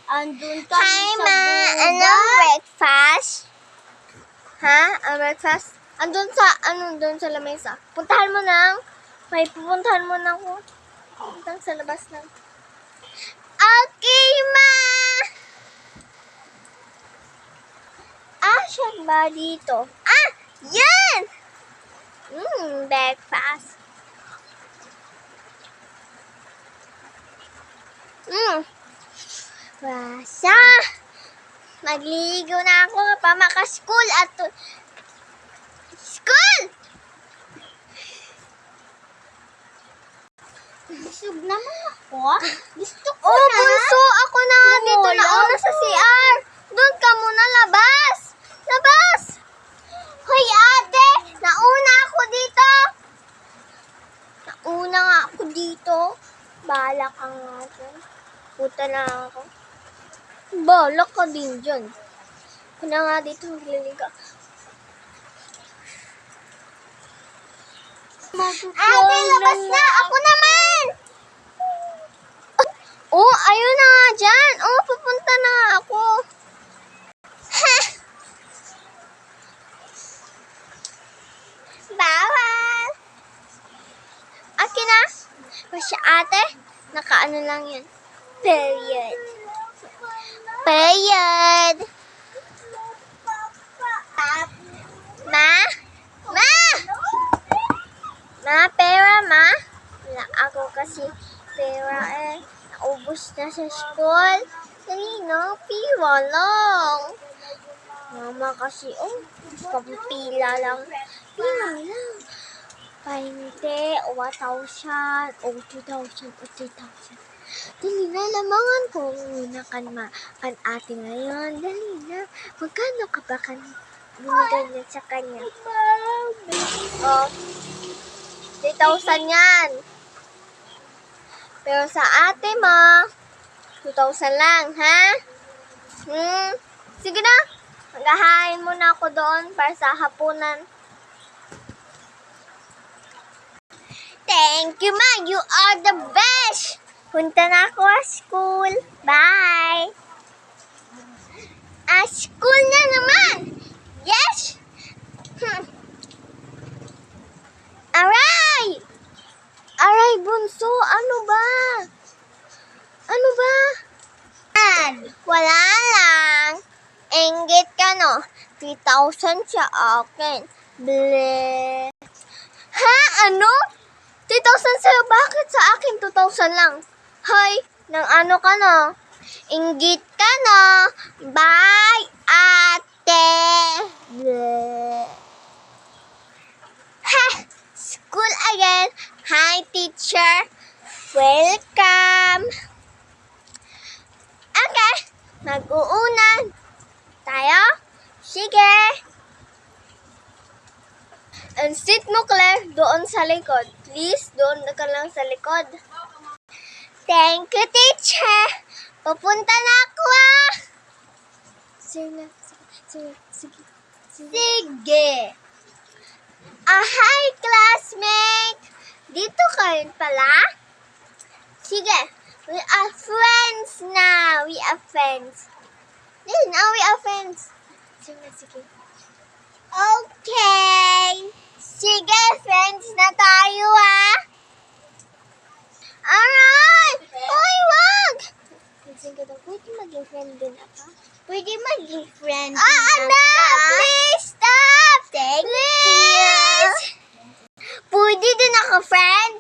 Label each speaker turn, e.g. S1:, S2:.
S1: andun kami
S2: Hi,
S1: sa
S2: Ma!
S1: gubat.
S2: Anong breakfast? Ha? Ang breakfast? Doon sa lamesa. Puntahan mo lang. May pupuntahan mo na ako. Puntahan sa labas lang. Okay, Ma! Saan ba dito? Yan! Breakfast. Basa. Magliligo na ako pa maka-school at school!
S1: Busog naman ako. Gusto ko
S2: Oh,
S1: na.
S2: bunso! Ako na nga dito nauna sa CR. Doon ka muna, labas! Labas! Hoy, ate! Nauna ako dito! Nauna nga ako dito. Bahala ka nga dyan. Puta na ako. Bahala ka din dyan. Ako na nga dito magliliga. Ate, labas na! Ako naman! Oh, ayun na nga dyan. Oh, pupunta na nga ako. Bawal! Akin na. Masya ate, nakaano lang yan. Period. Period. Ma? Ma? Ma, pera, ma? Wala ako kasi pera eh. Naubos na sa school. Dali na, pira lang. Mama kasi, kapila lang. Pira lang. 20 o 1,000 o 2,000 o 3,000. Dali na, lamangan ko muna kan ate ngayon. Dali na. Magkano ka ba binigay niya sa kanya? Oh, 3,000 yan. Pero sa ate mo, 2,000 lang, ha? Sige na. Maghahain muna ako doon para sa hapunan. Thank you, Ma. You are the best. Punta na ako sa school. Bye. School na naman. Yes. Aray! Aray, bunso. Ano ba? Ano ba? Wala lang. Inggit ka, no? 3,000 sa akin. Bleh. Ha? Ano? 3,000 sa'yo? Bakit sa akin 2,000 lang? Hoy, nang ano ka, no? Inggit ka, no? Bye, ate. Bleh. Ha! School again. Hi, teacher. Welcome. Okay. Mag-uunan tayo? Sige. And sit mo, Claire, doon sa likod. Please, doon ka lang sa likod. Thank you, teacher. Pupunta na ako, Sige. Hi, classmate. Dito ka rin pala? Sige. We are friends now. We are friends. Now we are friends. Sige. Okay. Sige, friends na tayo, Alright! Uy, wag! Pwede maging friend din ako?
S1: Pwede maging friend.
S2: Please stop!
S1: Thank
S2: Please! Pwede din ako friend?